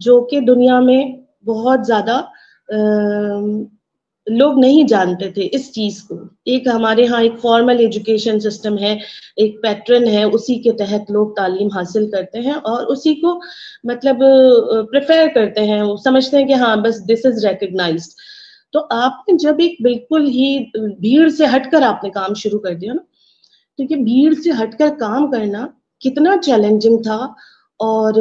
جو کہ دنیا میں بہت زیادہ لوگ نہیں جانتے تھے اس چیز کو. ایک ہمارے ہاں ایک فارمل ایجوکیشن سسٹم ہے, ایک پیٹرن ہے, اسی کے تحت لوگ تعلیم حاصل کرتے ہیں اور اسی کو مطلب پریفر کرتے ہیں, وہ سمجھتے ہیں کہ ہاں بس دس از ریکگنائزڈ. تو آپ نے جب ایک بالکل ہی بھیڑ سے ہٹ کر آپ نے کام شروع کر دیا نا, تو یہ بھیڑ سے ہٹ کر کام کرنا کتنا چیلنجنگ تھا, اور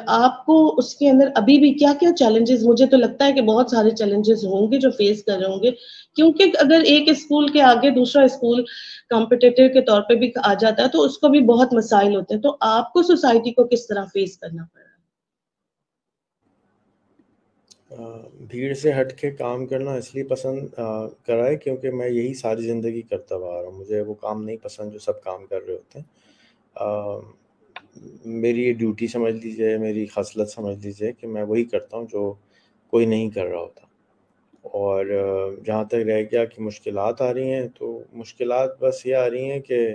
آپ کو اس کے اندر ابھی بھی کیا کیا چیلنجز, مجھے تو لگتا ہے کہ بہت سارے چیلنجز ہوں گے جو فیس کر رہے ہوں گے, کیونکہ اگر ایک اسکول کے آگے دوسرا اسکول کمپٹیٹر کے طور پہ بھی آ جاتا ہے تو اس کو بھی بہت مسائل ہوتے ہیں. تو آپ کو سوسائٹی کو کس طرح فیس کرنا پڑا؟ بھیڑ سے ہٹ کے کام کرنا اس لیے پسند کرا ہے کیونکہ میں یہی ساری زندگی کرتا ہوا رہا ہوں. مجھے وہ کام نہیں پسند جو سب کام کر رہے ہوتے ہیں. میری یہ ڈیوٹی سمجھ لیجیے, میری خصلت سمجھ لیجیے کہ میں وہی کرتا ہوں جو کوئی نہیں کر رہا ہوتا. اور جہاں تک رہ گیا کہ مشکلات آ رہی ہیں, تو مشکلات بس یہ آ رہی ہیں کہ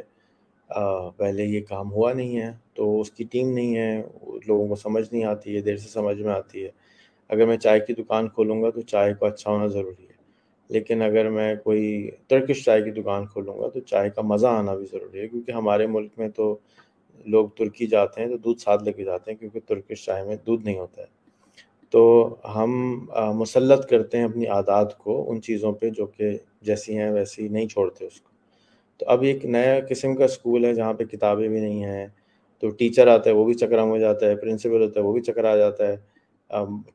پہلے یہ کام ہوا نہیں ہے, تو اس کی ٹیم نہیں ہے, لوگوں کو سمجھ نہیں آتی ہے, دیر سے سمجھ میں آتی ہے. اگر میں چائے کی دکان کھولوں گا تو چائے کو اچھا ہونا ضروری ہے, لیکن اگر میں کوئی ترکش چائے کی دکان کھولوں گا تو چائے کا مزہ آنا بھی ضروری ہے, کیونکہ ہمارے ملک میں تو لوگ ترکی جاتے ہیں تو دودھ ساتھ لے کے جاتے ہیں, کیونکہ ترکش چائے میں دودھ نہیں ہوتا ہے. تو ہم مسلط کرتے ہیں اپنی عادات کو ان چیزوں پہ جو کہ جیسی ہیں ویسی نہیں چھوڑتے اس کو. تو اب ایک نیا قسم کا اسکول ہے جہاں پہ کتابیں بھی نہیں ہیں, تو ٹیچر آتا ہے وہ بھی چکرام ہو جاتا ہے, پرنسپل ہوتا ہے وہ بھی چکرا جاتا ہے,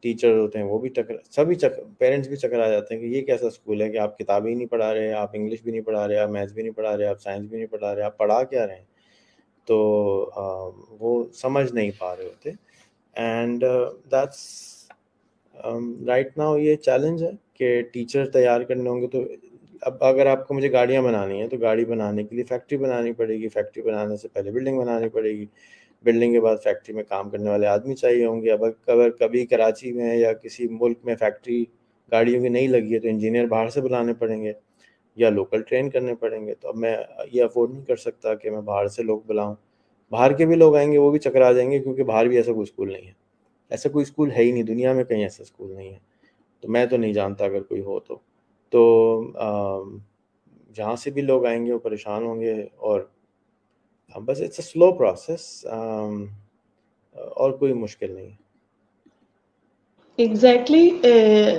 ٹیچر ہوتے ہیں وہ بھی سبھی پیرنٹس بھی چکر آ جاتے ہیں کہ یہ کیسا اسکول ہے کہ آپ کتابیں ہی نہیں پڑھا رہے, آپ انگلش بھی نہیں پڑھا رہے, آپ میتھس بھی نہیں پڑھا رہے, آپ سائنس بھی نہیں پڑھا رہے, آپ پڑھا کیا رہے ہیں. تو وہ سمجھ نہیں پا رہے ہوتے. اینڈ دیٹس رائٹ ناؤ یہ چیلنج ہے کہ ٹیچر تیار کرنے ہوں گے. تو اب اگر آپ کو مجھے گاڑیاں بنانی ہیں تو گاڑی بنانے کے لیے فیکٹری بنانی پڑے گی, فیکٹری بنانے سے پہلے بلڈنگ بنانی پڑے گی, بلڈنگ کے بعد فیکٹری میں کام کرنے والے آدمی چاہیے ہوں گے. اب اگر کبھی کراچی میں یا کسی ملک میں فیکٹری گاڑیوں کی نہیں لگی ہے تو انجینئر باہر سے بلانے پڑیں گے یا لوکل ٹرین کرنے پڑیں گے. تو اب میں یہ افورڈ نہیں کر سکتا کہ میں باہر سے لوگ بلاؤں. باہر کے بھی لوگ آئیں گے وہ بھی چکر آ جائیں گے, کیونکہ باہر بھی ایسا کوئی اسکول نہیں ہے. ایسا کوئی اسکول ہے ہی نہیں دنیا میں, کہیں ایسا اسکول نہیں ہے. تو میں تو نہیں جانتا اگر کوئی ہو تو جہاں سے بھی لوگ آئیں گے وہ پریشان ہوں گے. اور بس اٹس اے سلو پروسیس, اور کوئی مشکل نہیں ہے. ایگزیکٹلی,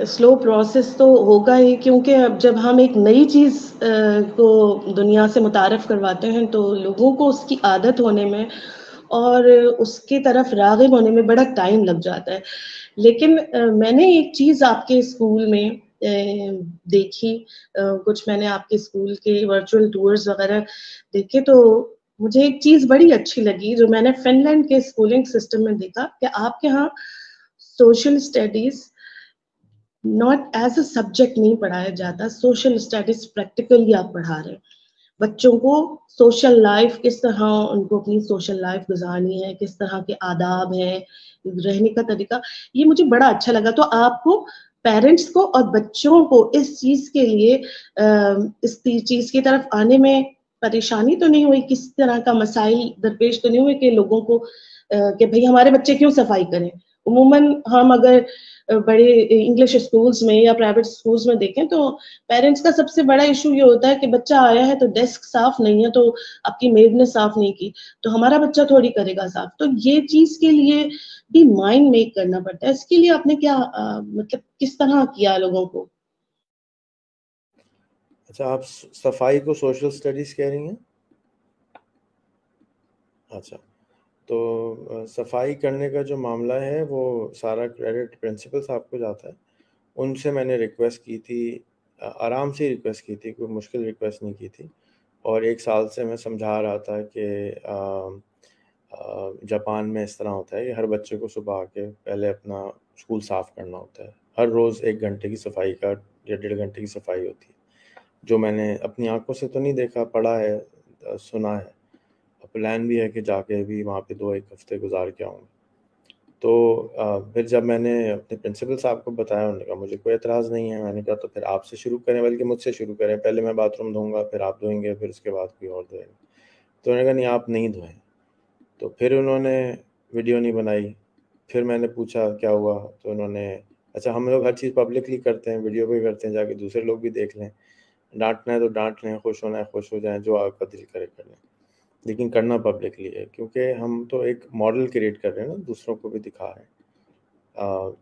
سلو پروسیس تو ہوگا ہی, کیونکہ اب جب ہم ایک نئی چیز کو دنیا سے متعارف کرواتے ہیں تو لوگوں کو اس کی عادت ہونے میں اور اس کی طرف راغب ہونے میں بڑا ٹائم لگ جاتا ہے. لیکن میں نے ایک چیز آپ کے اسکول میں دیکھی, کچھ میں نے آپ کے اسکول کے ورچوئل ٹورز وغیرہ دیکھے, تو مجھے ایک چیز بڑی اچھی لگی جو میں نے فن لینڈ کے اسکولنگ سسٹم میں دیکھا, کہ آپ کے ہاں social studies not as a subject نہیں پڑھایا جاتا, سوشل اسٹڈیز پریکٹیکلی آپ پڑھا رہے ہیں بچوں کو. سوشل لائف کس طرح ان کو اپنی سوشل لائف گزارنی ہے, کس طرح کے آداب ہیں, رہنے کا طریقہ, یہ مجھے بڑا اچھا لگا. تو آپ کو پیرنٹس کو اور بچوں کو اس چیز کے لیے اس چیز کی طرف آنے میں پریشانی تو نہیں ہوئی, کس طرح کا مسائل درپیش تو نہیں ہوئے کہ لوگوں کو کہ بھئی ہمارے بچے کیوں صفائی کریں. عموماً ہم اگر بڑے انگلش اسکولس میں یا پرائیویٹ اسکولس میں دیکھیں تو پیرنٹس کا سب سے بڑا ایشو یہ ہوتا ہے کہ بچہ آیا ہے تو ڈیسک صاف نہیں ہے, تو آپ کی میڈ نے صاف نہیں کی تو ہمارا بچہ تھوڑی کرے گا صاف. تو یہ چیز کے لیے بھی مائنڈ میک کرنا پڑتا ہے. اس کے لیے آپ نے کیا مطلب کس طرح کیا لوگوں کو؟ اچھا, آپ صفائی کو سوشل اسٹڈیز کہہ رہی ہیں؟ اچھا, تو صفائی کرنے کا جو معاملہ ہے وہ سارا کریڈٹ پرنسپل صاحب کو جاتا ہے. ان سے میں نے ریکویسٹ کی تھی, آرام سے ریکویسٹ کی تھی, کوئی مشکل ریکویسٹ نہیں کی تھی. اور 1 سال سے میں سمجھا رہا تھا کہ جاپان میں اس طرح ہوتا ہے کہ ہر بچے کو صبح آ کے پہلے اپنا اسکول صاف کرنا ہوتا ہے. ہر روز 1 گھنٹے کی صفائی کا یا 1.5 گھنٹے کی صفائی ہوتی ہے, جو میں نے اپنی آنکھوں سے تو نہیں دیکھا, پڑھا ہے, سنا ہے. پلان بھی ہے کہ جا کے بھی وہاں پہ 2-1 ہفتے گزار کے آؤں. تو پھر جب میں نے اپنے پرنسپل صاحب کو بتایا, انہوں نے کہا مجھے کوئی اعتراض نہیں ہے. میں نے کہا تو پھر آپ سے شروع کریں, بلکہ مجھ سے شروع کریں, پہلے میں باتھ روم دھوؤں گا, پھر آپ دھوئیں گے, پھر اس کے بعد کوئی اور دھوئے گا. تو انہوں نے کہا نہیں آپ نہیں دھوئیں. تو پھر انہوں نے ویڈیو نہیں بنائی, پھر میں نے پوچھا کیا ہوا، تو انہوں نے اچھا ہم لوگ ہر چیز پبلکلی کرتے ہیں، ویڈیو پہ کرتے ہیں، جا کے دوسرے لوگ بھی دیکھ لیں، ڈانٹنا ہے تو ڈانٹ لیں، خوش ہونا ہے خوش ہو جائیں، جو آپ کا دل کرے کر لیں، لیکن کرنا پبلکلی ہے، کیونکہ ہم تو ایک ماڈل کریٹ کر رہے ہیں نا، دوسروں کو بھی دکھا رہے ہیں۔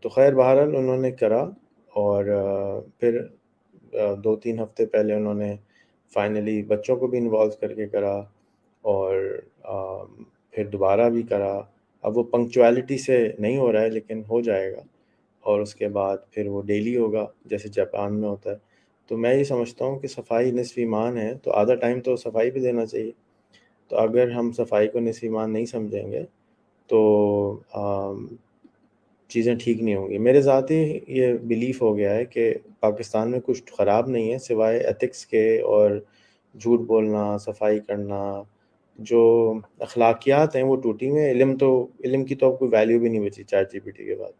تو خیر بہرحال انہوں نے کرا، اور پھر 2-3 ہفتے پہلے انہوں نے فائنلی بچوں کو بھی انوالو کر کے کرا، اور پھر دوبارہ بھی کرا۔ اب وہ پنکچویلٹی سے نہیں ہو رہا ہے، لیکن ہو جائے گا، اور اس کے بعد پھر وہ ڈیلی ہوگا جیسے جاپان میں ہوتا ہے۔ تو میں یہ سمجھتا ہوں کہ صفائی نصف ایمان ہے، تو آدھا ٹائم تو صفائی بھی دینا چاہیے۔ تو اگر ہم صفائی کو نصف ایمان نہیں سمجھیں گے تو چیزیں ٹھیک نہیں ہوں گی۔ میرے ذاتی یہ بیلیف ہو گیا ہے کہ پاکستان میں کچھ خراب نہیں ہے سوائے ایتھکس کے، اور جھوٹ بولنا، صفائی کرنا، جو اخلاقیات ہیں وہ ٹوٹی ہوئی ہیں۔ علم کی تو اب کوئی ویلیو بھی نہیں بچی چیٹ جی پی ٹی کے بعد،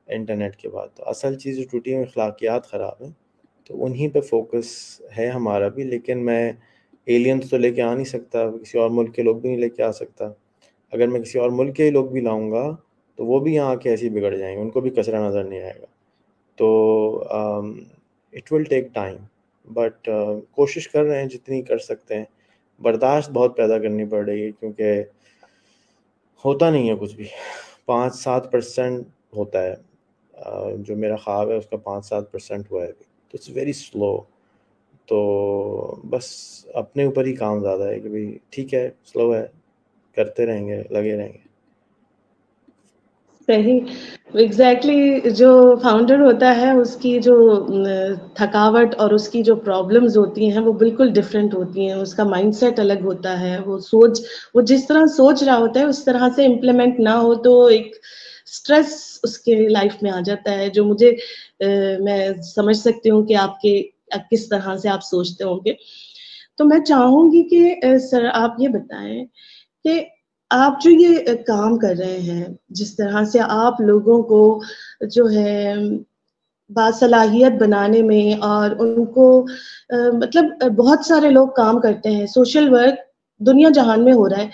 انٹرنیٹ کے بعد۔ تو اصل چیز جو ٹوٹی ہوئی اخلاقیات خراب ہیں، تو انہی پہ فوکس ہے ہمارا بھی۔ لیکن میں ایلینز تو لے کے آ نہیں سکتا، کسی اور ملک کے لوگ بھی نہیں لے کے آ سکتا۔ اگر میں کسی اور ملک کے لوگ بھی لاؤں گا تو وہ بھی یہاں کے ایسے بگڑ جائیں گے، ان کو بھی کچرا نظر نہیں آئے گا۔ تو it will take time, but کوشش کر رہے ہیں جتنی کر سکتے ہیں۔ برداشت بہت پیدا کرنی پڑ رہی ہے، کیونکہ ہوتا نہیں ہے کچھ بھی۔ 5-7% ہوتا ہے، جو میرا خواب ہے اس کا 5-7% ہوا ہے ابھی، تو اٹس ویری سلو۔ تو بس اپنے اوپر ہی کام زیادہ ہے کہ بھئی ٹھیک ہے، سلو ہے، کرتے رہیں گے، لگے رہیں گے۔ صحیح، ایگزیکٹلی جو فاؤنڈر ہوتا ہے اس کی جو تھکاوٹ اور اس کی جو پرابلمز ہوتی ہیں وہ بالکل ڈفرینٹ ہوتی ہیں، اس کا مائنڈ سیٹ الگ ہوتا ہے، وہ جس طرح سوچ رہا ہوتا ہے اس طرح سے امپلیمنٹ نہ ہو تو ایک سٹریس اس کے لائف میں آ جاتا ہے، جو مجھے میں سمجھ سکتی ہوں کہ کس طرح سے آپ سوچتے ہوں گے۔ تو میں چاہوں گی کہ سر آپ یہ بتائیں کہ آپ جو یہ کام کر رہے ہیں، جس طرح سے آپ لوگوں کو جو ہے باصلاحیت بنانے میں، اور ان کو مطلب بہت سارے لوگ کام کرتے ہیں، سوشل ورک دنیا جہان میں ہو رہا ہے،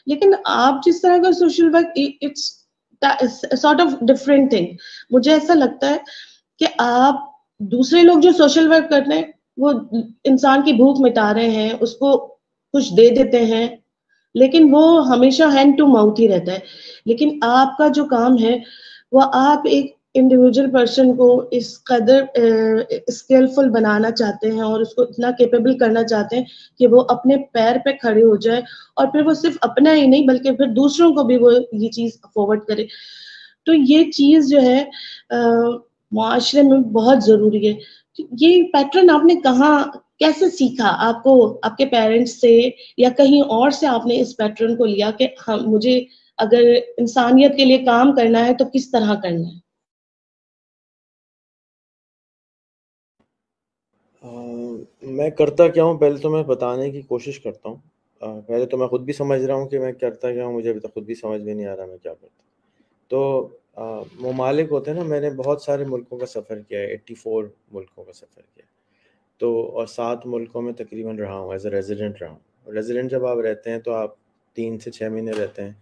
لیکن آپ جس طرح کا social work, it's sort of different thing. مجھے ایسا لگتا ہے کہ آپ دوسرے لوگ جو سوشل ورک کر رہے ہیں وہ انسان کی بھوک مٹا رہے ہیں، اس کو کچھ دے دیتے ہیں، لیکن وہ ہمیشہ ہینڈ ٹو ماؤتھ ہی رہتا ہے۔ لیکن آپ کا جو کام ہے وہ آپ ایک انڈیویجول پرسن کو اس قدر اسکلفل بنانا چاہتے ہیں، اور اس کو اتنا کیپیبل کرنا چاہتے ہیں کہ وہ اپنے پیر پہ کھڑے ہو جائے، اور پھر وہ صرف اپنا ہی نہیں بلکہ پھر دوسروں کو بھی وہ یہ چیز فارورڈ کرے۔ تو یہ چیز جو ہے معاشرے میں بہت ضروری ہے۔ یہ پیٹرن آپ نے کہاں کیسے سیکھا؟ آپ کو آپ کے پیرنٹس سے یا کہیں اور سے آپ نے اس پیٹرن کو لیا کہ مجھے اگر انسانیت کے لیے کام کرنا ہے تو کس طرح کرنا ہے؟ میں کرتا کیا ہوں پہلے تو میں بتانے کی کوشش کرتا ہوں۔ پہلے تو میں خود بھی سمجھ رہا ہوں کہ میں کرتا کیا ہوں، مجھے ابھی تک خود بھی سمجھ میں نہیں آ رہا میں کیا کرتا ہوں۔ تو ممالک ہوتے ہیں نا، میں نے بہت سارے ملکوں کا سفر کیا ہے، 84 ملکوں کا سفر کیا ہے، تو اور 7 ملکوں میں تقریباً رہا ہوں، ایز اے ریزیڈنٹ رہا ہوں۔ ریزیڈنٹ جب آپ رہتے ہیں تو آپ 3 سے 6 مہینے رہتے ہیں،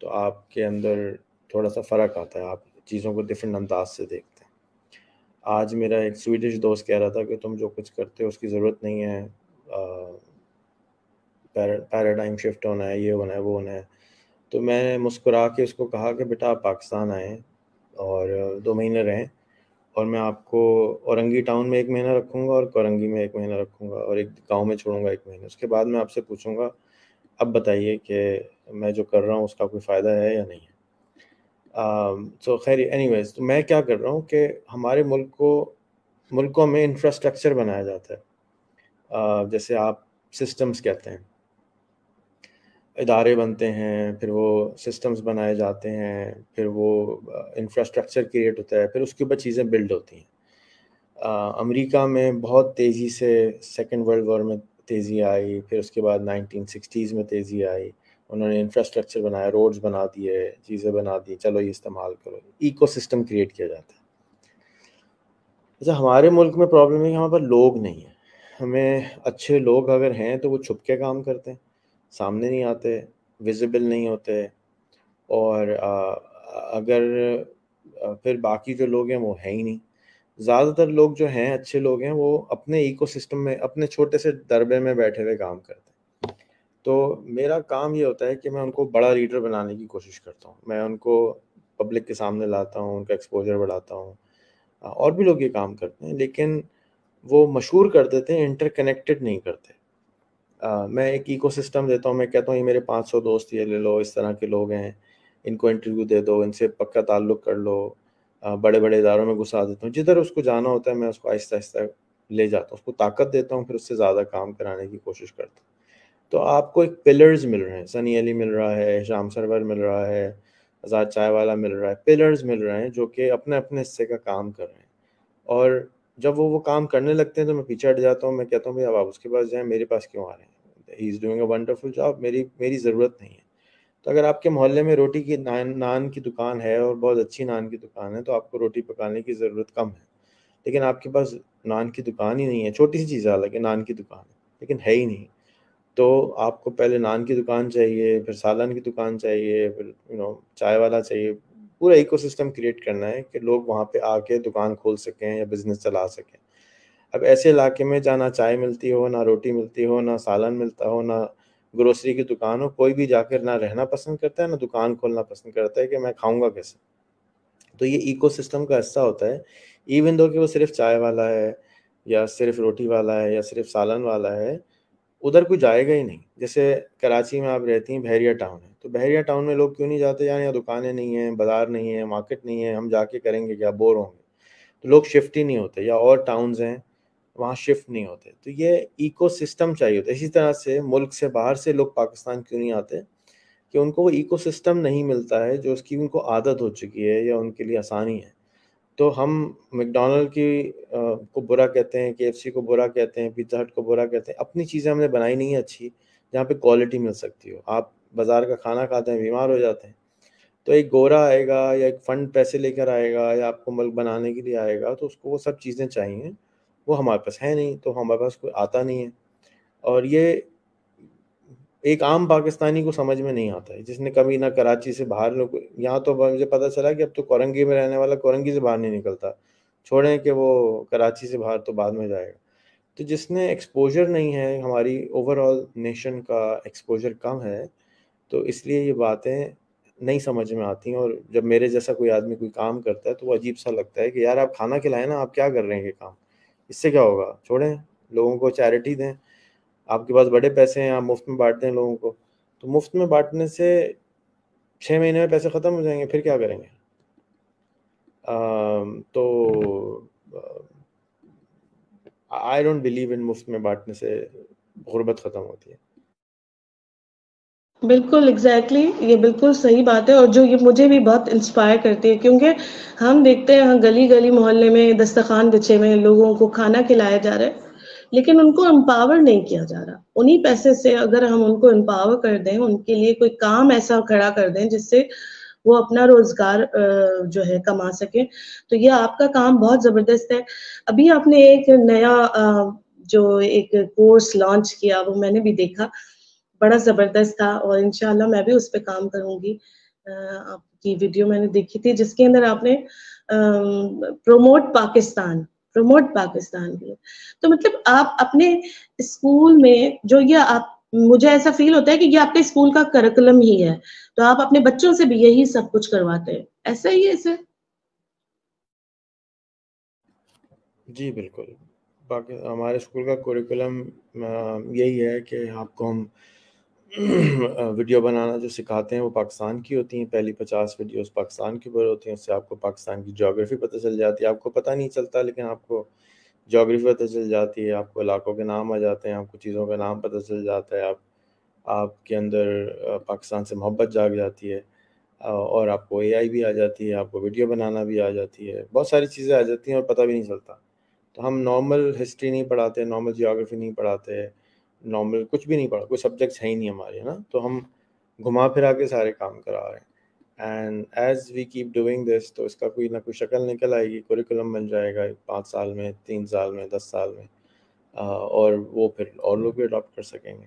تو آپ کے اندر تھوڑا سا فرق آتا ہے، آپ چیزوں کو ڈفرینٹ انداز سے دیکھتے ہیں۔ آج میرا ایک سویڈش دوست کہہ رہا تھا کہ تم جو کچھ کرتے ہو اس کی ضرورت نہیں ہے، پیراڈائم شفٹ ہونا ہے، یہ ہونا ہے، وہ ہونا ہے۔ تو میں نے مسکرا کے اس کو کہا کہ بیٹا آپ پاکستان آئیں اور 2 مہینے رہیں، اور میں آپ کو اورنگی ٹاؤن میں 1 مہینہ رکھوں گا، اور کورنگی میں 1 مہینہ رکھوں گا، اور ایک گاؤں میں چھوڑوں گا 1 مہینہ۔ اس کے بعد میں آپ سے پوچھوں گا اب بتائیے کہ میں جو کر رہا ہوں اس کا کوئی فائدہ ہے یا نہیں ہے۔ سو خیر اینی ویز، تو میں کیا کر رہا ہوں کہ ہمارے ملکوں میں انفراسٹرکچر بنایا جاتا ہے، جیسے آپ سسٹمز کہتے ہیں، ادارے بنتے ہیں، پھر وہ سسٹمز بنائے جاتے ہیں، پھر وہ انفراسٹرکچر کریٹ ہوتا ہے، پھر اس کے اوپر چیزیں بلڈ ہوتی ہیں۔ امریکہ میں بہت تیزی سے سیکنڈ ورلڈ وار میں تیزی آئی، پھر اس کے بعد 1960s میں تیزی آئی، انہوں نے انفراسٹرکچر بنایا، روڈز بنا دیے، چیزیں بنا دی، چلو یہ استعمال کرو، ایکو سسٹم کریٹ کیا جاتا ہے۔ اچھا ہمارے ملک میں پرابلم ہے کہ وہاں پر لوگ نہیں ہیں۔ ہمیں اچھے لوگ اگر ہیں تو وہ چھپ کے کام کرتے ہیں، سامنے نہیں آتے، ویزیبل نہیں ہوتے، اور اگر پھر باقی جو لوگ ہیں وہ ہیں ہی نہیں. زیادہ تر لوگ جو ہیں اچھے لوگ ہیں وہ اپنے ایکو سسٹم میں اپنے چھوٹے سے دربے میں بیٹھے ہوئے کام کرتے ہیں. تو میرا کام یہ ہوتا ہے کہ میں ان کو بڑا لیڈر بنانے کی کوشش کرتا ہوں. میں ان کو پبلک کے سامنے لاتا ہوں, ان کا ایکسپوجر بڑھاتا ہوں. اور بھی لوگ یہ کام کرتے ہیں لیکن وہ مشہور کر دیتے ہیں, انٹر کنیکٹڈ نہیں کرتے. میں ایک ایکو سسٹم دیتا ہوں, میں کہتا ہوں یہ میرے 500 دوست یہ لے لو, اس طرح کے لوگ ہیں, ان کو انٹرویو دے دو, ان سے پکا تعلق کر لو. بڑے بڑے اداروں میں گھسا دیتا ہوں, جدھر اس کو جانا ہوتا ہے میں اس کو آہستہ آہستہ لے جاتا ہوں, اس کو طاقت دیتا ہوں, پھر اس سے زیادہ کام کرانے کی کوشش کرتا ہوں. تو آپ کو ایک پلرز مل رہے ہیں, سنی علی مل رہا ہے, شام سرور مل رہا ہے, آزاد چائے والا مل رہا ہے, پلرز مل رہے ہیں جو کہ اپنے اپنے حصے کا کام کر رہے ہیں. اور جب وہ کام کرنے لگتے ہیں تو میں پیچھے ہٹ جاتا ہوں, میں کہتا ہوں بھائی اب آپ اس کے پاس جائیں, میرے پاس کیوں آ رہے ہیں, he is doing a wonderful job, میری ضرورت نہیں ہے. تو اگر آپ کے محلے میں روٹی کی نان کی دکان ہے اور بہت اچھی نان کی دکان ہے تو آپ کو روٹی پکانے کی ضرورت کم ہے. لیکن آپ کے پاس نان کی دکان ہی نہیں ہے, چھوٹی سی چیز ہے حالانکہ نان کی دکان ہے لیکن ہے ہی نہیں, تو آپ کو پہلے نان کی دکان چاہیے, پھر سالن کی دکان چاہیے, پھر چائے والا چاہیے. پورا ایکو سسٹم کریٹ کرنا ہے کہ لوگ وہاں پہ آ کے دکان کھول سکیں یا بزنس چلا سکیں. اب ایسے علاقے میں جہاں نہ چائے ملتی ہو, نہ روٹی ملتی ہو, نہ سالن ملتا ہو, نہ گروسری کی دکان ہو, کوئی بھی جا کر نہ رہنا پسند کرتا ہے نہ دکان کھولنا پسند کرتا ہے کہ میں کھاؤں گا کیسے. تو یہ ایکو سسٹم کا حصہ ہوتا ہے, ایون دو کہ وہ صرف چائے والا ہے یا صرف روٹی والا ہے یا صرف سالن والا ہے, ادھر کوئی جائے گا ہی نہیں. جیسے کراچی میں آپ رہتی ہیں, بحریہ ٹاؤن ہے, تو بحریہ ٹاؤن میں لوگ کیوں نہیں جاتے, یہاں دکانیں نہیں ہیں, بازار نہیں ہے, مارکیٹ نہیں ہے, ہم جا کے کریں گے کیا, بور ہوں گے. تو لوگ شفٹ ہی نہیں ہوتے, یا اور ٹاؤنز ہیں وہاں شفٹ نہیں ہوتے. تو یہ ایکو سسٹم چاہیے ہوتا ہے. اسی طرح سے ملک سے باہر سے لوگ پاکستان کیوں نہیں آتے, کہ ان کو وہ ایکو سسٹم نہیں ملتا ہے جو اس کی ان کو عادت ہو چکی ہے یا ان کے لیے آسانی ہے. تو ہم میک ڈونلڈ کی کو برا کہتے ہیں, KFC کو برا کہتے ہیں, پیزا ہٹ کو برا کہتے ہیں. اپنی چیزیں ہم نے بنائی نہیں ہیں اچھی جہاں پہ کوالٹی مل سکتی ہو. آپ بازار کا کھانا کھاتے ہیں, بیمار ہو جاتے ہیں. تو ایک گورا آئے گا یا ایک فنڈ پیسے لے کر آئے گا یا آپ کو ملک بنانے کے لیے آئے گا, تو اس کو وہ سب چیزیں چاہیے, وہ ہمارے پاس ہے نہیں, تو ہمارے پاس کوئی آتا نہیں ہے. اور یہ ایک عام پاکستانی کو سمجھ میں نہیں آتا ہے جس نے کبھی نہ کراچی سے باہر لوگ. یہاں تو مجھے پتہ چلا کہ اب تو کورنگی میں رہنے والا کورنگی سے باہر نہیں نکلتا, چھوڑیں کہ وہ کراچی سے باہر تو بعد میں جائے گا. تو جس نے ایکسپوجر نہیں ہے, ہماری اوور آل نیشن کا ایکسپوجر کم ہے, تو اس لیے یہ باتیں نہیں سمجھ میں آتی ہیں. اور جب میرے جیسا کوئی آدمی کوئی کام کرتا ہے تو وہ عجیب سا لگتا ہے کہ یار آپ کھانا کھلائیں نا, آپ کیا کر رہے ہیں یہ کام, اس سے کیا ہوگا, چھوڑیں, لوگوں کو چیریٹی دیں. آپ کے پاس بڑے پیسے ہیں, آپ مفت میں بانٹ دیں لوگوں کو. تو مفت میں بانٹنے سے 6 مہینے میں پیسے ختم ہو جائیں گے, پھر کیا کریں گے. تو آئی ڈونٹ بلیو ان مفت میں بانٹنے سے غربت ختم ہوتی ہے. بالکل ایگزیکٹلی یہ بالکل صحیح بات ہے, اور جو یہ مجھے بھی بہت انسپائر کرتی ہے, کیونکہ ہم دیکھتے ہیں گلی گلی محلے میں دسترخوان بچھے ہوئے, لوگوں کو کھانا کھلایا جا رہا ہے, لیکن ان کو امپاور نہیں کیا جا رہا. انہی پیسے سے اگر ہم ان کو امپاور کر دیں, ان کے لیے کوئی کام ایسا کھڑا کر دیں جس سے وہ اپنا روزگار جو ہے کما سکیں, تو یہ آپ کا کام بہت زبردست ہے. ابھی آپ نے ایک نیا جو ایک کورس لانچ کیا, وہ میں نے بھی دیکھا, بڑا زبردست تھا, اور انشاءاللہ میں بھی اس پہ کام کروں گی. آپ کی ویڈیو میں نے دیکھی تھی جس کے اندر آپ نے پروموٹ پاکستان کے. تو مطلب آپ اپنے اسکول میں جو یہ آپ, مجھے ایسا فیل ہوتا ہے کہ یہ آپ کے اسکول کا کریکولم ہی ہے, تو آپ اپنے بچوں سے بھی یہی سب کچھ کرواتے ہیں, ایسا ہی ہے اسے. جی بالکل, باقی ہمارے اسکول کا کوریکولم یہی ہے کہ آپ کو ہم ویڈیو بنانا جو سکھاتے ہیں وہ پاکستان کی ہوتی ہیں. پہلی 50 ویڈیوز پاکستان کے اوپر ہوتی ہیں, اس سے آپ کو پاکستان کی جیوگرافی پتہ چل جاتی ہے. آپ کو پتہ نہیں چلتا لیکن آپ کو جیوگرافی پتہ چل جاتی ہے, آپ کو علاقوں کے نام آ جاتے ہیں, آپ کو چیزوں کا نام پتہ چل جاتا ہے, آپ کے اندر پاکستان سے محبت جاگ جاتی ہے, اور آپ کو AI بھی آ جاتی ہے, آپ کو ویڈیو بنانا بھی آ جاتی ہے, بہت ساری چیزیں آ جاتی ہیں اور پتہ بھی نہیں چلتا. تو ہم نارمل ہسٹری نہیں پڑھاتے, نارمل جیوگرافی نہیں پڑھاتے, نارمل کچھ بھی نہیں پڑھا, کوئی سبجیکٹس ہے ہی نہیں ہمارے, ہے نا. تو ہم گھما پھرا کے سارے کام کرا رہے ہیں. And as we keep doing this, تو اس کا کوئی نہ کوئی شکل نکل آئے گی, کوریکولم بن جائے گا 5 سال میں, 3 سال میں, 10 سال میں, اور وہ پھر اور لوگ بھی اڈاپٹ کر سکیں گے.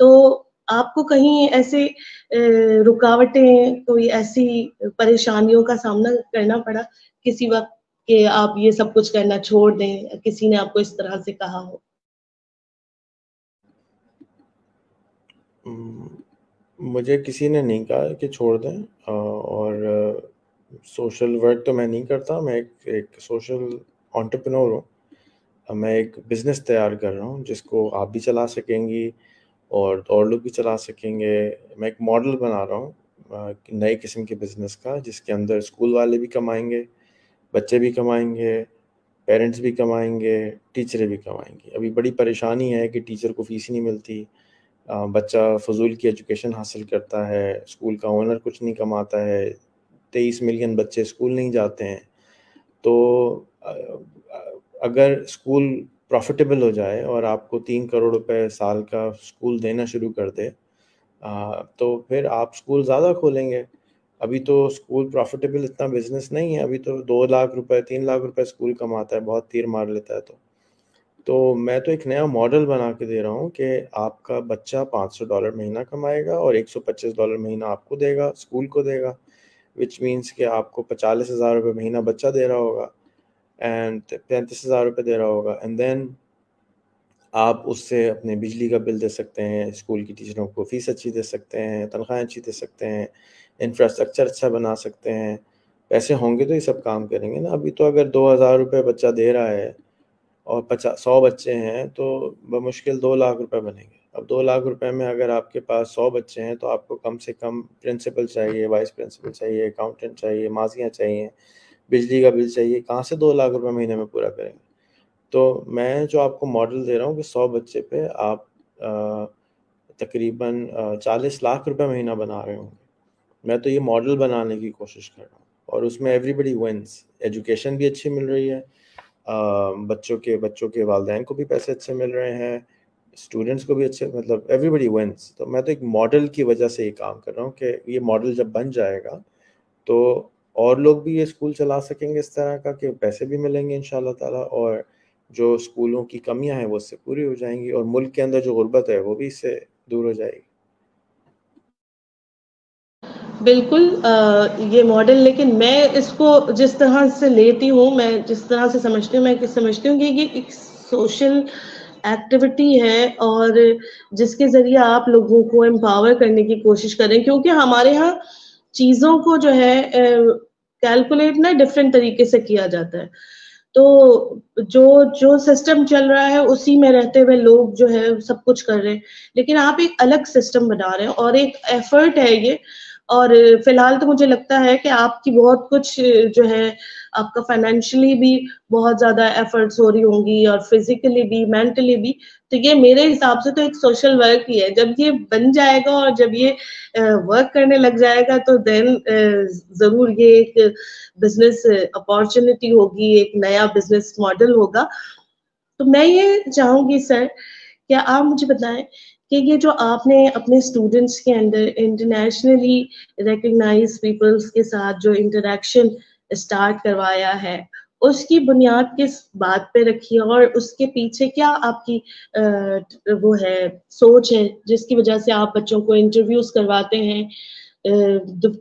تو آپ کو کہیں ایسے رکاوٹیں کوئی ایسی پریشانیوں کا سامنا کرنا پڑا کسی وقت کہ آپ یہ سب کچھ کرنا چھوڑ دیں, کسی نے آپ کو اس طرح سے کہا ہو؟ مجھے کسی نے نہیں کہا کہ چھوڑ دیں, اور سوشل ورک تو میں نہیں کرتا, میں ایک سوشل انٹرپرینور ہوں. میں ایک بزنس تیار کر رہا ہوں جس کو آپ بھی چلا سکیں گی اور لوگ بھی چلا سکیں گے. میں ایک ماڈل بنا رہا ہوں نئے قسم کے بزنس کا, جس کے اندر اسکول والے بھی کمائیں گے, بچے بھی کمائیں گے, پیرنٹس بھی کمائیں گے, ٹیچریں بھی کمائیں گے. ابھی بڑی پریشانی ہے کہ ٹیچر کو فیس نہیں ملتی, بچہ فضول کی ایجوکیشن حاصل کرتا ہے, اسکول کا اونر کچھ نہیں کماتا ہے, 23 ملین بچے اسکول نہیں جاتے ہیں. تو اگر اسکول پروفیٹیبل ہو جائے اور آپ کو 3 کروڑ روپے سال کا اسکول دینا شروع کر دے, تو پھر آپ اسکول زیادہ کھولیں گے. ابھی تو اسکول پروفیٹیبل اتنا بزنس نہیں ہے, ابھی تو 2 لاکھ روپے 3 لاکھ روپے اسکول کماتا ہے, بہت تیر مار لیتا ہے. تو میں تو ایک نیا ماڈل بنا کے دے رہا ہوں کہ آپ کا بچہ $500 مہینہ کمائے گا اور $125 مہینہ آپ کو دے گا, اسکول کو دے گا, وچ مینس کہ آپ کو 45,000 روپے مہینہ بچہ دے رہا ہوگا اینڈ 35,000 روپے دے رہا ہوگا. اینڈ دین آپ اس سے اپنے بجلی کا بل دے سکتے ہیں, اسکول کی ٹیچروں کو فیس اچھی دے سکتے ہیں, تنخواہیں اچھی دے سکتے ہیں, انفراسٹرکچر اچھا بنا سکتے ہیں. پیسے ہوں گے تو یہ سب کام کریں گے نا. ابھی تو اگر 2,000 روپے بچہ دے رہا ہے اور 100 بچے ہیں تو بمشکل 2 لاکھ روپے بنیں گے. اب 2 لاکھ روپے میں اگر آپ کے پاس 100 بچے ہیں تو آپ کو کم سے کم پرنسپل چاہیے, وائس پرنسپل چاہیے, اکاؤنٹنٹ چاہیے, ماضیاں چاہیے, بجلی کا بل چاہیے. کہاں سے 2 لاکھ روپے مہینے میں پورا کریں گے؟ تو میں جو آپ کو ماڈل دے رہا ہوں کہ 100 بچے پہ آپ تقریباً 40 لاکھ روپے مہینہ بنا رہے ہوں گے. میں تو یہ ماڈل بنانے کی کوشش کر رہا ہوں اور اس میں ایوری بڈی ونس. ایجوکیشن بھی اچھی مل رہی ہے, بچوں کے والدین کو بھی پیسے اچھے مل رہے ہیں, اسٹوڈنٹس کو بھی اچھے, مطلب ایوری بڈی ونس. تو میں تو ایک ماڈل کی وجہ سے یہ کام کر رہا ہوں کہ یہ ماڈل جب بن جائے گا تو اور لوگ بھی یہ اسکول چلا سکیں گے اس طرح کا کہ پیسے بھی ملیں گے انشاءاللہ تعالیٰ, اور جو اسکولوں کی کمیاں ہیں وہ اس سے پوری ہو جائیں گی, اور ملک کے اندر جو غربت ہے وہ بھی اس سے دور ہو جائے گی. بالکل یہ ماڈل, لیکن میں اس کو جس طرح سے لیتی ہوں, میں جس طرح سے سمجھتی ہوں, میں سمجھتی ہوں کہ یہ ایک سوشل ایکٹیویٹی ہے اور جس کے ذریعے آپ لوگوں کو امپاور کرنے کی کوشش کریں, کیونکہ ہمارے ہاں چیزوں کو جو ہے کیلکولیٹ نا ڈفرینٹ طریقے سے کیا جاتا ہے. تو جو سسٹم چل رہا ہے اسی میں رہتے ہوئے لوگ جو ہے سب کچھ کر رہے ہیں, لیکن آپ ایک الگ سسٹم بنا رہے ہیں اور ایک ایفرٹ ہے یہ. اور فی الحال تو مجھے لگتا ہے کہ آپ کی بہت کچھ جو ہے آپ کا فائنینشلی بھی بہت زیادہ ایفرٹس ہو رہی ہوں گی اور فزیکلی بھی, مینٹلی بھی. تو یہ میرے حساب سے تو ایک سوشل ورک ہی ہے. جب یہ بن جائے گا اور جب یہ ورک کرنے لگ جائے گا تو دین ضرور یہ ایک بزنس اپارچونٹی ہوگی, ایک نیا بزنس ماڈل ہوگا. تو میں یہ چاہوں گی سر کیا آپ مجھے بتائیں کہ یہ جو آپ نے اپنے اسٹوڈنٹس کے اندر انٹرنیشنلی ریکگنائز پیپلز کے ساتھ جو انٹریکشن اسٹارٹ کروایا ہے, اس کی بنیاد کس بات پہ رکھی اور اس کے پیچھے کیا آپ کی وہ ہے سوچ ہے جس کی وجہ سے آپ بچوں کو انٹرویوز کرواتے ہیں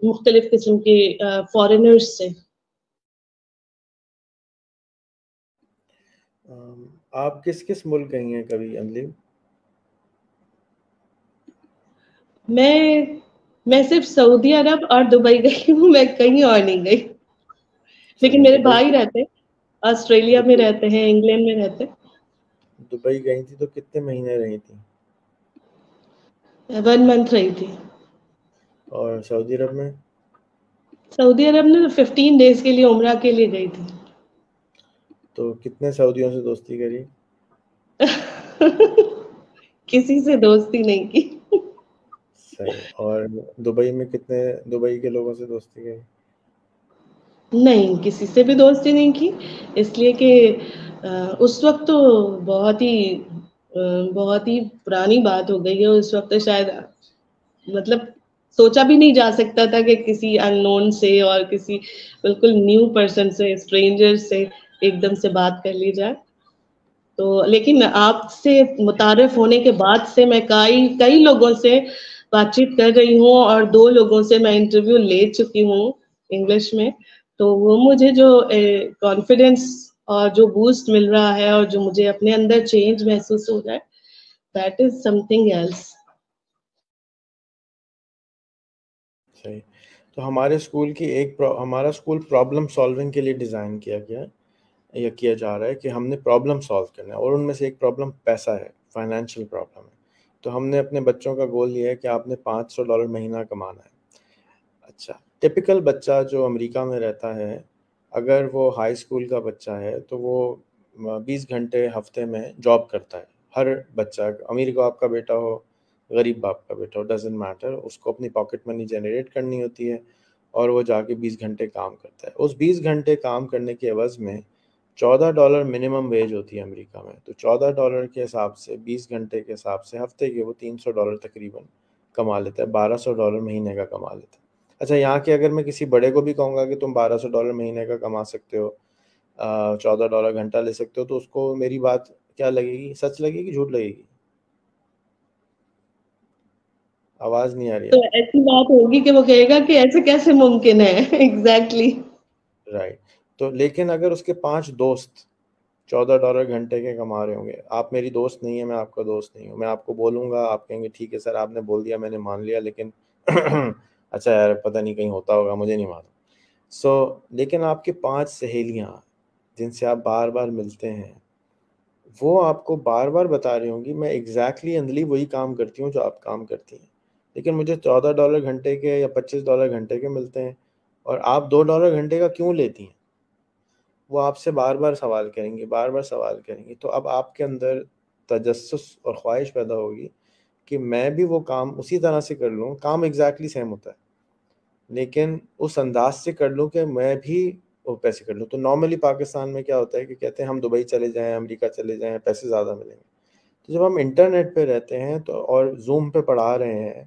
مختلف قسم کے فارینرز سے؟ آپ کس ملک گئی ہیں کبھی انجلی؟ میں صرف سعودی عرب اور دبئی گئی ہوں, میں کہیں اور نہیں گئی. لیکن میرے بھائی رہتے آسٹریلیا میں رہتے ہیں, انگلینڈ میں رہتے. دبئی گئی تھی تو کتنے مہینے رہی تھی؟ 1 month رہی تھی. اور سعودی عرب میں؟ سعودی عرب میں 15 days کے لیے عمرہ کے لیے گئی تھی. تو کتنے سعودیوں سے دوستی کری؟ کسی سے دوستی نہیں کی. صحیح. اور دبئی میں کتنے دبئی کے لوگوں سے دوستی کری؟ نہیں, کسی سے بھی دوستی نہیں کی, اس لیے کہ اس وقت تو بہت ہی پرانی بات ہو گئی ہے. اس وقت شاید مطلب سوچا بھی نہیں جا سکتا تھا کہ کسی ان نون سے اور کسی بالکل نیو پرسن سے, اسٹرینجر سے ایک دم سے بات کر لی جائے. تو لیکن آپ سے متعارف ہونے کے بعد سے میں کئی لوگوں سے بات چیت کر رہی ہوں اور 2 لوگوں سے میں انٹرویو لے چکی ہوں انگلش میں. تو وہ مجھے جو کانفیڈینس اور جو بوسٹ مل رہا ہے اور جو مجھے اپنے اندر چینج محسوس ہو رہا ہے, that is something else. صحیح. تو ہمارا اسکول پرابلم سالونگ کے لیے ڈیزائن کیا گیا ہے یا کیا جا رہا ہے کہ ہم نے پرابلم سالو کرنا ہے, اور ان میں سے ایک پرابلم پیسہ ہے, فائنینشیل پرابلم ہے. تو ہم نے اپنے بچوں کا گول یہ ہے کہ آپ نے $500 مہینہ کمانا ہے. اچھا, ٹپیکل بچہ جو امریکہ میں رہتا ہے, اگر وہ ہائی اسکول کا بچہ ہے تو وہ 20 گھنٹے ہفتے میں جاب کرتا ہے. ہر بچہ, امیر باپ کا بیٹا ہو, غریب باپ کا بیٹا ہو, ڈزنٹ میٹر, اس کو اپنی پاکٹ منی جنریٹ کرنی ہوتی ہے اور وہ جا کے 20 گھنٹے کام کرتا ہے. اس 20 گھنٹے کام کرنے کے عوض میں $14 منیمم ویج ہوتی ہے امریکہ میں. تو $14 کے حساب سے 20 گھنٹے کے حساب سے ہفتے کے وہ $300 تقریباً کما لیتا ہے, $1200 مہینے کا کما لیتا ہے. اچھا, یہاں کے اگر میں کسی بڑے کو بھی کہوں گا کہ تم $1200 مہینے کا کما سکتے ہو, $14 گھنٹہ لے سکتے ہو, تو اس کو میری بات کیا لگے گی, سچ لگے گی, جھوٹ لگے گی؟ آواز نہیں آ رہی تو آپ کی. ایسی بات ہوگی کہ وہ کہے گا کہ ایسے کیسے ممکن ہے. ایگزیکٹلی. رائٹ. تو لیکن اگر اس کے 5 دوست $14 گھنٹے کے کما رہے ہوں گے, آپ میری دوست نہیں ہے, میں آپ کا دوست نہیں ہوں, میں آپ کو بولوں گا, آپ کہیں گے ٹھیک ہے سر آپ نے بول دیا, میں نے مان لیا, لیکن اچھا یار پتہ نہیں کہیں ہوتا ہوگا, مجھے نہیں معلوم. لیکن آپ کے 5 سہیلیاں جن سے آپ بار بار ملتے ہیں, وہ آپ کو بار بار بتا رہی ہوں گی میں ایگزیکٹلی اندلی وہی کام کرتی ہوں جو آپ کام کرتی ہیں, لیکن مجھے $14 گھنٹے کے یا $25 گھنٹے کے ملتے ہیں, اور آپ $2 گھنٹے کا کیوں لیتی ہیں؟ وہ آپ سے بار بار سوال کریں گے, بار بار سوال کریں گے. تو اب آپ کے اندر تجسس اور خواہش پیدا ہوگی کہ میں بھی وہ کام اسی طرح سے کر لوں, کام ایگزیکٹلی سیم ہوتا ہے لیکن اس انداز سے کر لوں کہ میں بھی وہ پیسے کر لوں. تو نارملی پاکستان میں کیا ہوتا ہے کہ کہتے ہیں ہم دبئی چلے جائیں, امریکہ چلے جائیں, پیسے زیادہ ملیں گے. تو جب ہم انٹرنیٹ پہ رہتے ہیں تو اور زوم پہ پڑھا رہے ہیں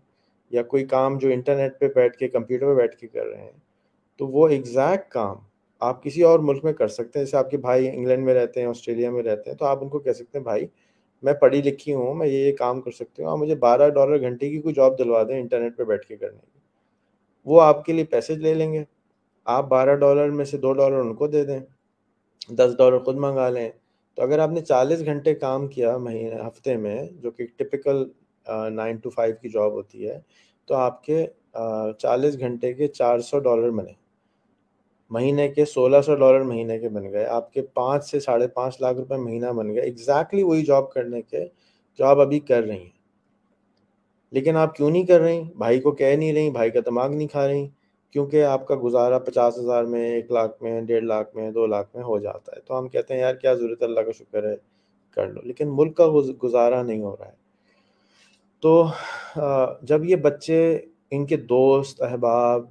یا کوئی کام جو انٹرنیٹ پہ بیٹھ کے کمپیوٹر پہ بیٹھ کے کر رہے ہیں, تو وہ ایگزیکٹ کام آپ کسی اور ملک میں کر سکتے ہیں. جیسے آپ کے بھائی انگلینڈ میں رہتے ہیں, آسٹریلیا میں رہتے ہیں, تو آپ ان کو کہہ سکتے ہیں بھائی میں پڑھی لکھی ہوں, میں یہ کام کر سکتی ہوں, آپ مجھے $12 گھنٹے کی کوئی جاب دلوا دیں انٹرنیٹ پہ بیٹھ کے کرنے کی. وہ آپ کے لیے پیسے لے لیں گے, آپ $12 میں سے $2 ان کو دے دیں, $10 خود منگا لیں. تو اگر آپ نے 40 گھنٹے کام کیا مہینے ہفتے میں, جو کہ ٹپیکل 9 to 5 کی جاب ہوتی ہے, تو آپ کے 40 گھنٹے کے $400 بنے, مہینے کے $1600 مہینے کے بن گئے, آپ کے 5 سے 5.5 لاکھ روپے مہینہ بن گئے, ایگزیکٹلی وہی جاب کرنے کے جو آپ ابھی کر رہی ہیں. لیکن آپ کیوں نہیں کر رہی؟ بھائی کو کہہ نہیں رہی, بھائی کا دماغ نہیں کھا رہی, کیونکہ آپ کا گزارا 50,000 میں, 1 لاکھ میں, 1.5 لاکھ میں, 2 لاکھ میں ہو جاتا ہے. تو ہم کہتے ہیں یار کیا ضرورت ہے, اللہ کا شکر ہے کر لو, لیکن ملک کا گزارا نہیں ہو رہا ہے. تو جب یہ بچے, ان کے دوست احباب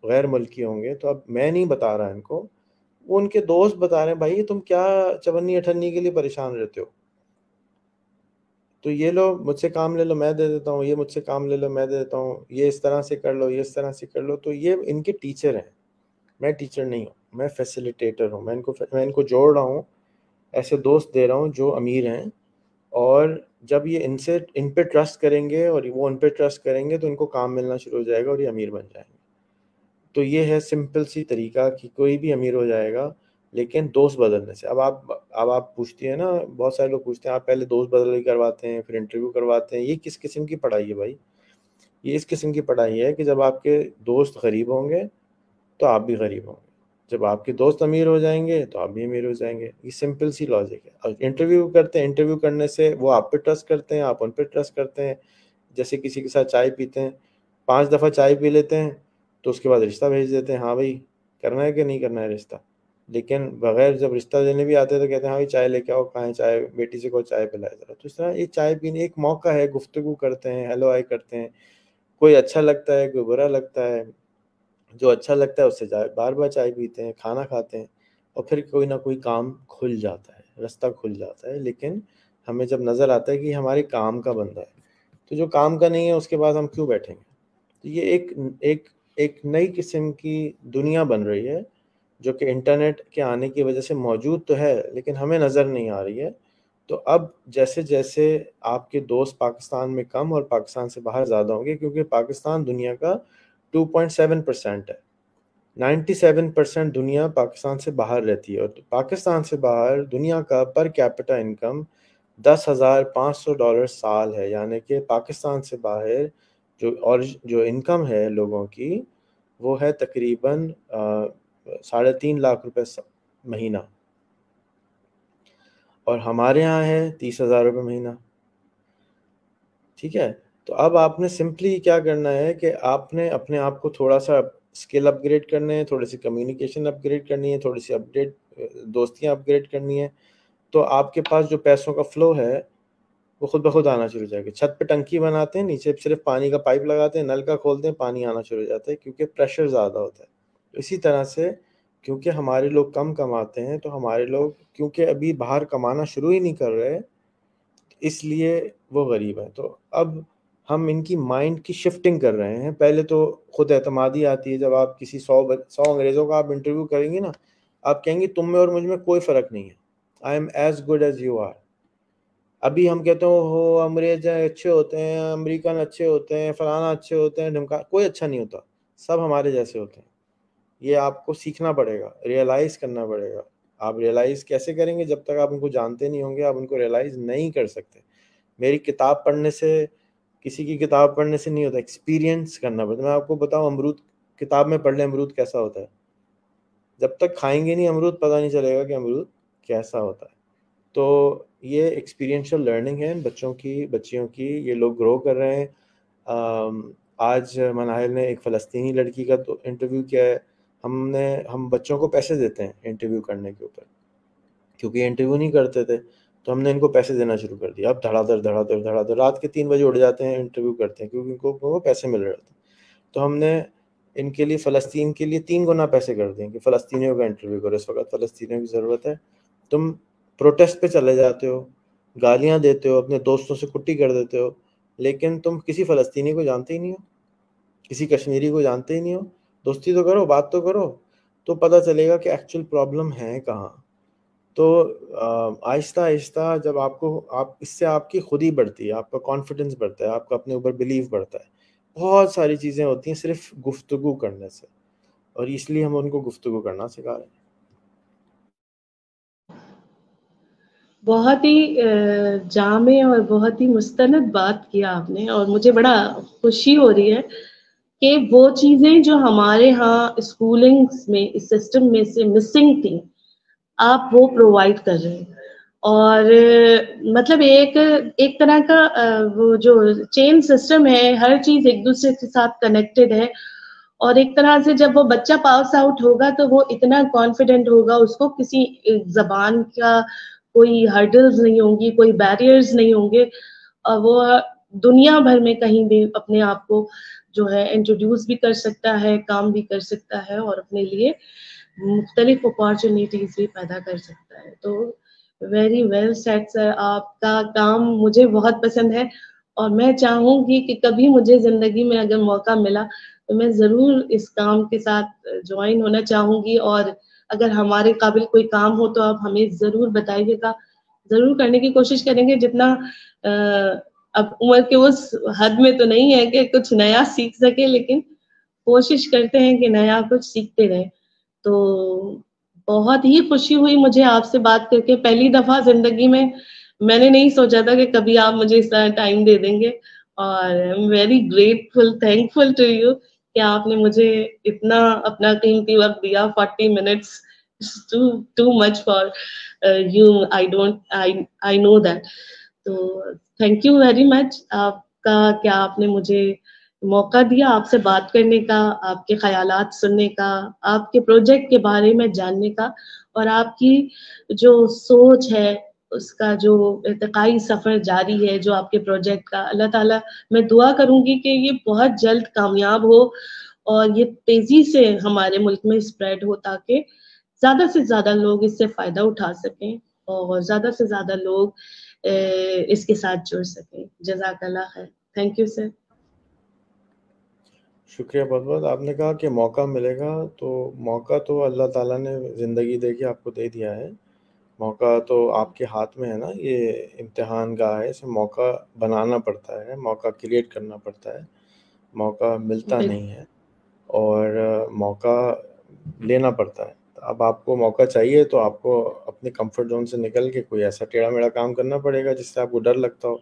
غیر ملکی ہوں گے, تو اب میں نہیں بتا رہا ان کو, وہ ان کے دوست بتا رہے ہیں بھائی تم کیا چونی اٹھنی کے لیے پریشان رہتے ہو, تو یہ لو مجھ سے کام لے لو میں دے دیتا ہوں, یہ مجھ سے کام لے لو میں دے دیتا ہوں, یہ اس طرح سے کر لو, یہ اس طرح سے کر لو. تو یہ ان کے ٹیچر ہیں, میں ٹیچر نہیں ہوں, میں فیسیلیٹیٹر ہوں. میں ان کو جوڑ رہا ہوں, ایسے دوست دے رہا ہوں جو امیر ہیں, اور جب یہ ان پہ ٹرسٹ کریں گے اور وہ ان پہ ٹرسٹ کریں گے تو ان کو کام ملنا شروع ہو جائے گا اور یہ امیر بن جائیں گے. تو یہ ہے سمپل سی طریقہ کہ کوئی بھی امیر ہو جائے گا لیکن دوست بدلنے سے. اب آپ پوچھتی ہیں نا, بہت سارے لوگ پوچھتے ہیں آپ پہلے دوست بدل کرواتے ہیں پھر انٹرویو کرواتے ہیں, یہ کس قسم کی پڑھائی ہے بھائی؟ یہ اس قسم کی پڑھائی ہے کہ جب آپ کے دوست غریب ہوں گے تو آپ بھی غریب ہوں گے, جب آپ کے دوست امیر ہو جائیں گے تو آپ بھی امیر ہو جائیں گے. یہ سمپل سی لاجک ہے. اور انٹرویو کرتے ہیں, انٹرویو کرنے سے وہ آپ پہ ٹرسٹ کرتے ہیں, آپ ان پہ ٹرسٹ کرتے ہیں. جیسے کسی کے ساتھ چائے پیتے ہیں, 5 دفعہ چائے پی لیتے ہیں تو اس کے بعد رشتہ بھیج دیتے ہیں, ہاں بھائی کرنا ہے کہ نہیں کرنا ہے رشتہ, لیکن بغیر جب رشتہ دینے بھی آتے ہیں تو کہتے ہیں ہاں بھائی چائے لے کے آؤ, کہاں ہے چائے, بیٹی سے کو چائے پلائے ذرا. تو اس طرح یہ چائے پینے ایک موقع ہے, گفتگو کرتے ہیں, ہیلو ہائی کرتے ہیں, کوئی اچھا لگتا ہے کوئی برا لگتا ہے, جو اچھا لگتا ہے اس سے بار بار چائے پیتے ہیں, کھانا کھاتے ہیں, اور پھر کوئی نہ کوئی کام کھل جاتا ہے, رستہ کھل جاتا ہے. لیکن ہمیں جب نظر آتا ہے کہ یہ ہمارے کام کا بندہ ہے, تو جو کام کا نہیں ہے اس کے بعد ہم کیوں بیٹھیں گے؟ تو یہ ایک نئی قسم کی دنیا بن رہی ہے جو کہ انٹرنیٹ کے آنے کی وجہ سے موجود تو ہے لیکن ہمیں نظر نہیں آ رہی ہے, تو اب جیسے جیسے آپ کے دوست پاکستان میں کم اور پاکستان سے باہر زیادہ ہوں گے، کیونکہ پاکستان دنیا کا 2.7% ہے، 97% دنیا پاکستان سے باہر رہتی ہے، اور پاکستان سے باہر دنیا کا پر کیپٹا انکم $10,500 سال ہے، یعنی کہ پاکستان سے باہر جو انکم ہے لوگوں کی وہ ہے تقریباً 3.5 لاکھ روپے مہینہ، اور ہمارے ہاں ہے 30,000 روپے مہینہ. ٹھیک ہے، تو اب آپ نے سمپلی کیا کرنا ہے کہ آپ نے اپنے آپ کو تھوڑا سا اسکل اپ گریڈ کرنے ہیں، تھوڑی سی کمیونیکیشن اپ گریڈ کرنی ہے، تھوڑی سی دوستیاں اپ گریڈ کرنی ہے، تو آپ کے پاس جو پیسوں کا فلو ہے وہ خود بخود آنا شروع ہو جائے گا. چھت پہ ٹنکی بناتے ہیں، نیچے صرف پانی کا پائپ لگاتے ہیں، نل کا کھولتے ہیں، پانی آنا شروع ہو جاتا ہے، کیونکہ پریشر زیادہ ہوتا ہے. اسی طرح سے کیونکہ ہمارے لوگ کم کماتے ہیں، تو ہمارے لوگ کیونکہ ابھی باہر کمانا شروع ہی نہیں کر رہے، اس لیے وہ غریب ہیں. تو اب ہم ان کی مائنڈ کی شفٹنگ کر رہے ہیں. پہلے تو خود اعتمادی آتی ہے، جب آپ کسی 100 انگریزوں کا آپ انٹرویو کریں گے نا، آپ کہیں گے تم میں اور مجھ میں کوئی فرق نہیں ہے، I am as good as you are. ابھی ہم کہتے ہیں ہو انگریز اچھے ہوتے ہیں، امریکن اچھے ہوتے ہیں، فلانا اچھے ہوتے ہیں، کوئی اچھا نہیں ہوتا، سب ہمارے جیسے ہوتے ہیں. یہ آپ کو سیکھنا پڑے گا، ریئلائز کرنا پڑے گا. آپ ریئلائز کیسے کریں گے؟ جب تک آپ ان کو جانتے نہیں ہوں گے آپ ان کو ریئلائز نہیں کر سکتے. میری کتاب پڑھنے سے، کسی کی کتاب پڑھنے سے نہیں ہوتا، ایکسپیرینس کرنا پڑتا ہے. میں آپ کو بتاؤں، امرود کتاب میں پڑھ لیں امرود کیسا ہوتا ہے، جب تک کھائیں گے نہیں امرود پتہ نہیں چلے گا کہ امرود کیسا ہوتا ہے. تو یہ ایکسپیرینشل لرننگ ہے بچیوں کی. یہ لوگ گرو کر رہے ہیں. آج مناہل نے ایک فلسطینی لڑکی کا تو انٹرویو کیا ہے. ہم بچوں کو پیسے دیتے ہیں انٹرویو کرنے کے اوپر، کیونکہ یہ انٹرویو نہیں کرتے تھے، تو ہم نے ان کو پیسے دینا شروع کر دیا. اب دھڑا دھڑ رات کے 3 بجے اٹھ جاتے ہیں، انٹرویو کرتے ہیں، کیونکہ ان کو پیسے مل رہے تھے. تو ہم نے ان کے لیے فلسطین کے لیے 3 گنا پیسے کر دیں کہ فلسطینیوں کا انٹرویو کرو. اس وقت فلسطینیوں کی ضرورت ہے. تم پروٹیسٹ پہ چلے جاتے ہو، گالیاں دیتے ہو، اپنے دوستوں سے کٹی کر دیتے ہو، لیکن تم کسی فلسطینی کو جانتے ہی نہیں ہو، کسی کشمیری کو جانتے ہی نہیں ہو. دوستی تو کرو، بات تو کرو، تو پتہ چلے گا کہ ایکچوئل پرابلم ہے کہاں. تو آہستہ آہستہ جب آپ اس سے آپ کی خود ہی بڑھتی ہے، آپ کا کانفیڈنس بڑھتا ہے، آپ کا اپنے اوپر بلیف بڑھتا ہے. بہت ساری چیزیں ہوتی ہیں صرف گفتگو کرنے سے، اور اس لیے ہم ان کو گفتگو کرنا سکھا رہے ہیں. بہت ہی جامع اور بہت ہی مستند بات کیا آپ نے، اور مجھے بڑا خوشی ہو رہی ہے کہ وہ چیزیں جو ہمارے ہاں اسکولنگ میں اس سسٹم میں سے مسنگ تھیں آپ وہ پرووائڈ کر رہے ہیں. اور مطلب ایک طرح کا وہ جو چین سسٹم ہے، ہر چیز ایک دوسرے کے ساتھ کنیکٹڈ ہے. اور ایک طرح سے جب وہ بچہ پاس آؤٹ ہوگا تو وہ اتنا کانفیڈنٹ ہوگا، اس کو کسی زبان کا کوئی ہرڈلز نہیں ہوں گی، کوئی بیریئرز نہیں ہوں گے، اور وہ دنیا بھر میں کہیں بھی اپنے آپ کو جو ہے انٹروڈیوس بھی کر سکتا ہے، کام بھی کر سکتا ہے، اور اپنے لیے مختلف اپارچونیٹیز بھی پیدا کر سکتا ہے. تو ویری ویل سیٹ سر، آپ کا کام مجھے بہت پسند ہے، اور میں چاہوں گی کہ کبھی مجھے زندگی میں اگر موقع ملا تو میں ضرور اس کام کے ساتھ جوائن ہونا چاہوں گی. اور اگر ہمارے قابل کوئی کام ہو تو آپ ہمیں ضرور بتائیے گا، ضرور کرنے کی کوشش کریں گے. جتنا اب عمر کے اس حد میں تو نہیں ہے کہ کچھ نیا سیکھ سکے، لیکن کوشش کرتے ہیں کہ نیا کچھ سیکھتے رہیں. تو بہت ہی خوشی ہوئی مجھے آپ سے بات کر کے. پہلی دفعہ زندگی میں نے نہیں سوچا تھا کہ کبھی آپ مجھے اس طرح ٹائم دے دیں گے، اور I am very grateful, thankful to you کہ آپ نے مجھے اتنا اپنا قیمتی وقت دیا. 40 minutes too much for you. I know that. تو تھینک یو ویری مچ آپ کا، کیا آپ نے مجھے موقع دیا آپ سے بات کرنے کا، آپ کے خیالات سننے کا، آپ کے پروجیکٹ کے بارے میں جاننے کا، اور آپ کی جو سوچ ہے اس کا جو ارتقائی سفر جاری ہے جو آپ کے پروجیکٹ کا. اللہ تعالیٰ میں دعا کروں گی کہ یہ بہت جلد کامیاب ہو اور یہ تیزی سے ہمارے ملک میں اسپریڈ ہو، تاکہ زیادہ سے زیادہ لوگ اس سے فائدہ اٹھا سکیں اور زیادہ سے زیادہ لوگ اس کے ساتھ جڑ سکیں. جزاک اللہ خیر. Thank you sir. شکریہ بہت بہت. آپ نے کہا کہ موقع ملے گا، تو موقع تو اللہ تعالیٰ نے زندگی دے کے آپ کو دے دیا ہے. موقع تو آپ کے ہاتھ میں ہے نا، یہ امتحان گاہ ہے، اسے موقع بنانا پڑتا ہے، موقع کریٹ کرنا پڑتا ہے، موقع ملتا نہیں ہے اور موقع لینا پڑتا ہے. اب آپ کو موقع چاہیے تو آپ کو اپنے کمفرٹ زون سے نکل کے کوئی ایسا ٹیڑھا میڑھا کام کرنا پڑے گا جس سے آپ کو ڈر لگتا ہو،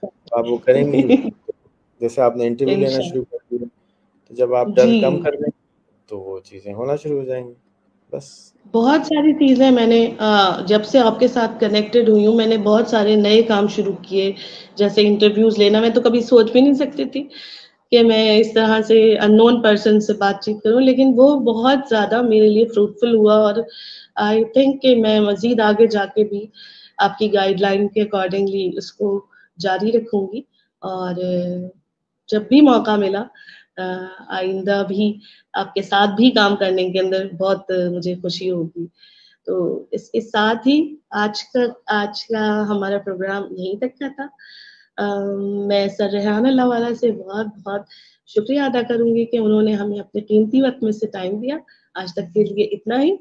تو آپ وہ کریں گے ہی. جیسے آپ نے انٹرویو لینا شروع کر دیا، تو جب آپ ڈر کم کر دیں تو وہ چیزیں ہونا شروع ہو جائیں گی. بس بہت ساری چیزیں میں نے جب سے آپ کے ساتھ کنیکٹڈ ہوئی ہوں، میں نے بہت سارے نئے کام شروع کیے. جیسے انٹرویوز لینا، میں تو کبھی سوچ بھی نہیں سکتی تھی کہ میں اس طرح سے ان نون پرسن سے بات چیت کروں، لیکن وہ بہت زیادہ میرے لیے فروٹفل ہوا. اور آئی تھنک کہ میں مزید آگے جا کے بھی آپ کی گائیڈ لائن کے اکارڈنگلی اس کو جاری رکھوں گی. اور جب بھی موقع ملا آئندہ بھی آپ کے ساتھ بھی کام کرنے کے اندر بہت مجھے خوشی ہوگی. تو اس کے ساتھ ہی آج کا ہمارا پروگرام یہیں تک کا تھا. میں سر ریحانہ اللہ والا سے بہت بہت شکریہ ادا کروں گی کہ انہوں نے ہمیں اپنے قیمتی وقت میں سے ٹائم دیا. آج تک کے لیے اتنا ہی.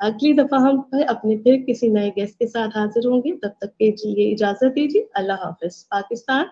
اگلی دفعہ ہم اپنے پھر کسی نئے گیسٹ کے ساتھ حاضر ہوں گے. تب تک کے لیے اجازت دیجیے. اللہ حافظ. پاکستان.